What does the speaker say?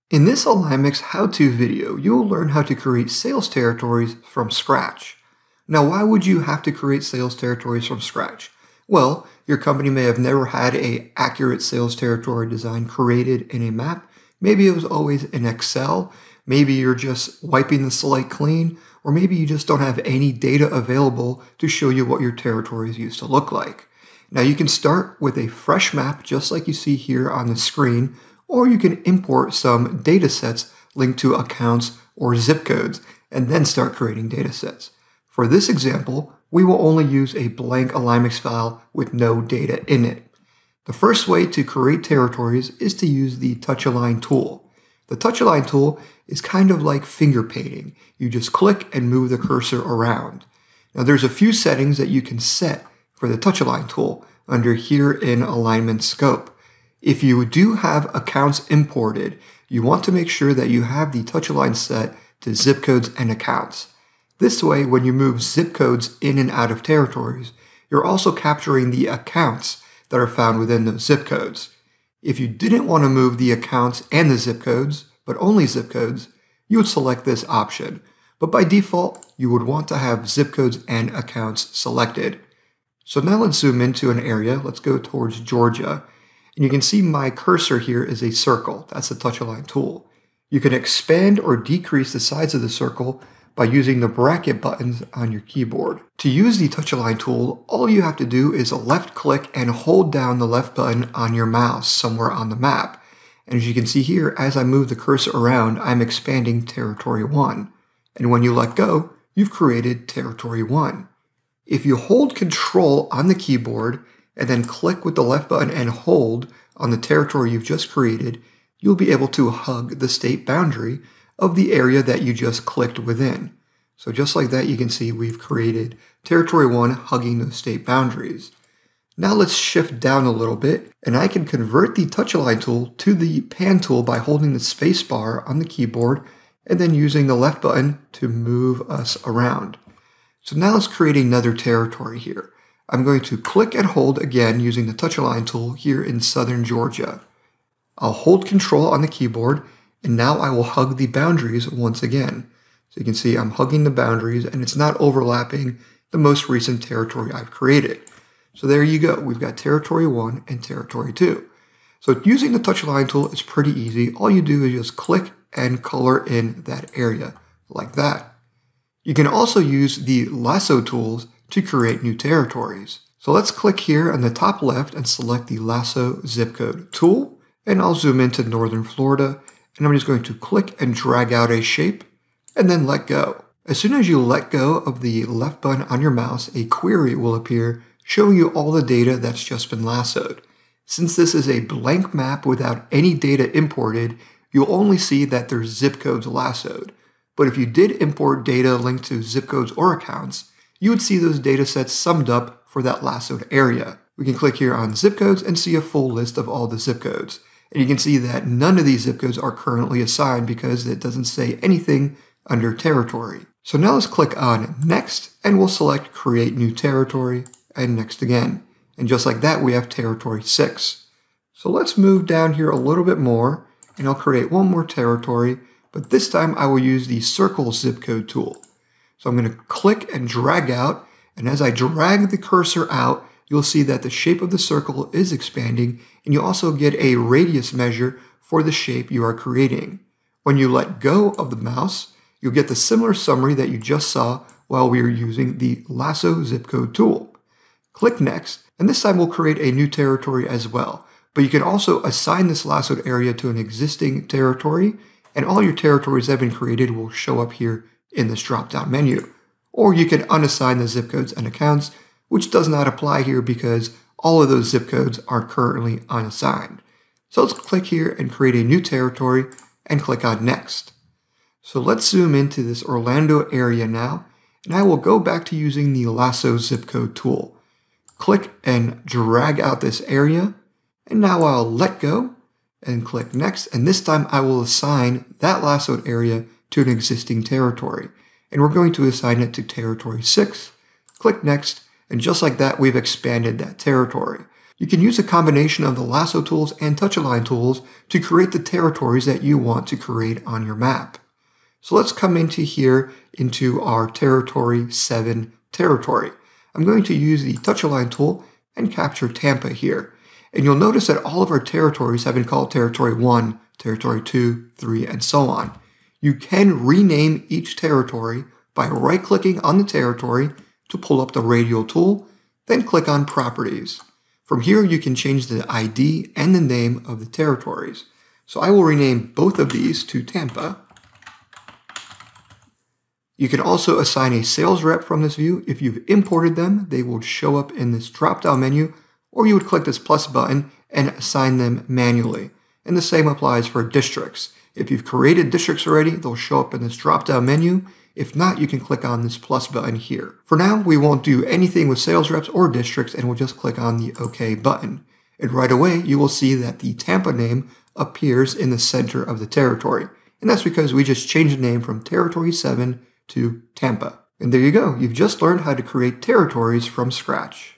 In this Alignmix how-to video, you will learn how to create sales territories from scratch. Now, why would you have to create sales territories from scratch? Well, your company may have never had an accurate sales territory design created in a map. Maybe it was always in Excel. Maybe you're just wiping the slate clean, or maybe you just don't have any data available to show you what your territories used to look like. Now, you can start with a fresh map, just like you see here on the screen, or you can import some data sets linked to accounts or zip codes and then start creating data sets. For this example, we will only use a blank Alignmix file with no data in it. The first way to create territories is to use the Touch Align tool. The Touch Align tool is kind of like finger painting. You just click and move the cursor around. Now there's a few settings that you can set for the Touch Align tool under here in Alignment Scope. If you do have accounts imported, you want to make sure that you have the Touch Align set to zip codes and accounts. This way, when you move zip codes in and out of territories, you're also capturing the accounts that are found within those zip codes. If you didn't want to move the accounts and the zip codes, but only zip codes, you would select this option. But by default, you would want to have zip codes and accounts selected. So now let's zoom into an area. Let's go towards Georgia. And you can see my cursor here is a circle. That's the Touch Align tool. You can expand or decrease the size of the circle by using the bracket buttons on your keyboard. To use the Touch Align tool, all you have to do is left click and hold down the left button on your mouse somewhere on the map. And as you can see here, as I move the cursor around, I'm expanding Territory 1. And when you let go, you've created Territory 1. If you hold Control on the keyboard and then click with the left button and hold on the territory you've just created, you'll be able to hug the state boundary of the area that you just clicked within. So just like that, you can see we've created Territory 1 hugging those state boundaries. Now let's shift down a little bit, and I can convert the Touch Align tool to the Pan tool by holding the space bar on the keyboard and then using the left button to move us around. So now let's create another territory here. I'm going to click and hold again using the Touch Align tool here in southern Georgia. I'll hold Control on the keyboard, and now I will hug the boundaries once again. So you can see I'm hugging the boundaries, and it's not overlapping the most recent territory I've created. So there you go. We've got Territory 1 and Territory 2. So using the Touch Align tool is pretty easy. All you do is just click and color in that area like that. You can also use the lasso tools to create new territories. So let's click here on the top left and select the lasso zip code tool, and I'll zoom into northern Florida, and I'm just going to click and drag out a shape and then let go. As soon as you let go of the left button on your mouse, a query will appear showing you all the data that's just been lassoed. Since this is a blank map without any data imported, you'll only see that there's zip codes lassoed. But if you did import data linked to zip codes or accounts, you would see those data sets summed up for that lassoed area. We can click here on zip codes and see a full list of all the zip codes. And you can see that none of these zip codes are currently assigned because it doesn't say anything under territory. So now let's click on Next, and we'll select Create New Territory, and Next again. And just like that, we have Territory 6. So let's move down here a little bit more, and I'll create one more territory, but this time I will use the Circle Zip Code tool. So I'm going to click and drag out, and as I drag the cursor out, you'll see that the shape of the circle is expanding, and you also get a radius measure for the shape you are creating. When you let go of the mouse, you'll get the similar summary that you just saw while we were using the Lasso Zip Code tool. Click Next, and this time we'll create a new territory as well. But you can also assign this lassoed area to an existing territory, and all your territories that have been created will show up here in this drop-down menu. Or you can unassign the zip codes and accounts, which does not apply here because all of those zip codes are currently unassigned. So let's click here and create a new territory and click on Next. So let's zoom into this Orlando area now, and I will go back to using the Lasso Zip Code tool. Click and drag out this area, and now I'll let go and click Next, and this time I will assign that lassoed area to an existing territory. And we're going to assign it to Territory 6. Click Next, and just like that, we've expanded that territory. You can use a combination of the lasso tools and touch-align tools to create the territories that you want to create on your map. So let's come into our Territory 7 territory. I'm going to use the touch-align tool and capture Tampa here. And you'll notice that all of our territories have been called Territory 1, Territory 2, 3, and so on. You can rename each territory by right-clicking on the territory to pull up the radial tool, then click on Properties. From here, you can change the ID and the name of the territories. So I will rename both of these to Tampa. You can also assign a sales rep from this view. If you've imported them, they will show up in this drop-down menu, or you would click this plus button and assign them manually. And the same applies for districts. If you've created districts already, they'll show up in this drop-down menu. If not, you can click on this plus button here. For now, we won't do anything with sales reps or districts, and we'll just click on the OK button. And right away, you will see that the Tampa name appears in the center of the territory. And that's because we just changed the name from Territory 7 to Tampa. And there you go. You've just learned how to create territories from scratch.